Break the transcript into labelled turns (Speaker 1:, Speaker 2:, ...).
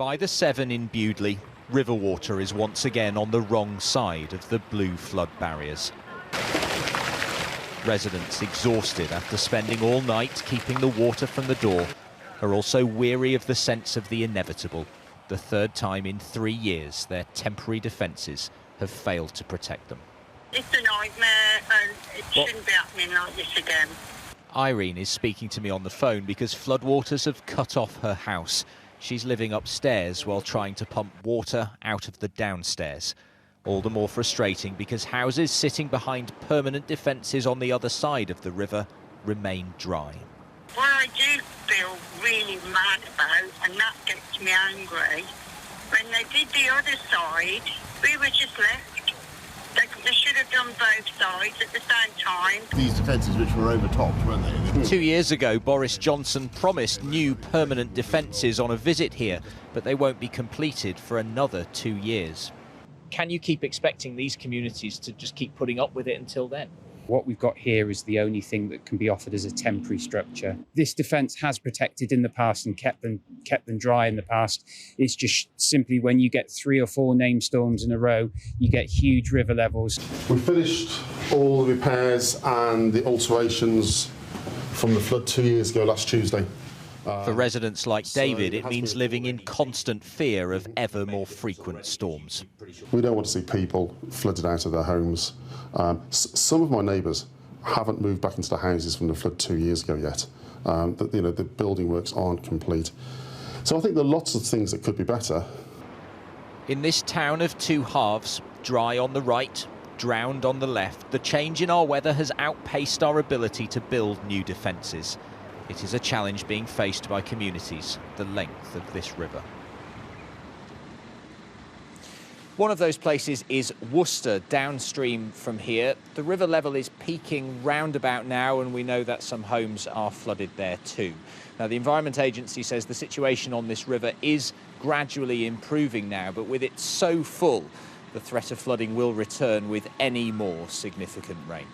Speaker 1: By the Severn in Bewdley, river water is once again on the wrong side of the blue flood barriers. Residents, exhausted after spending all night keeping the water from the door, are also weary of the sense of the inevitable. The third time in 3 years their temporary defences have failed to protect them.
Speaker 2: It's a nightmare and it shouldn't be happening like this again.
Speaker 1: Irene is speaking to me on the phone because floodwaters have cut off her house. She's living upstairs while trying to pump water out of the downstairs. All the more frustrating because houses sitting behind permanent defences on the other side of the river remain dry.
Speaker 2: What I do feel really mad about, and that gets me angry, when they did the other side, we were just left. They should have done both sides at the same time.
Speaker 3: These defences which were overtopped, weren't they?
Speaker 1: 2 years ago, Boris Johnson promised new permanent defences on a visit here, but they won't be completed for another 2 years. Can you keep expecting these communities to just keep putting up with it until then?
Speaker 4: What we've got here is the only thing that can be offered as a temporary structure. This defence has protected in the past and kept them dry in the past. It's just simply when you get 3 or 4 named storms in a row, you get huge river levels.
Speaker 3: We finished all the repairs and the alterations from the flood 2 years ago last Tuesday.
Speaker 1: For residents like David, it means living in constant fear of ever more frequent storms.
Speaker 3: We don't want to see people flooded out of their homes. Some of my neighbours haven't moved back into the houses from the flood 2 years ago yet. The building works aren't complete. So I think there are lots of things that could be better.
Speaker 1: In this town of two halves, dry on the right, drowned on the left, the change in our weather has outpaced our ability to build new defences. It is a challenge being faced by communities the length of this river. One of those places is Worcester, downstream from here. The river level is peaking roundabout now, and we know that some homes are flooded there too. Now, the Environment Agency says the situation on this river is gradually improving now, but with it so full, the threat of flooding will return with any more significant rain.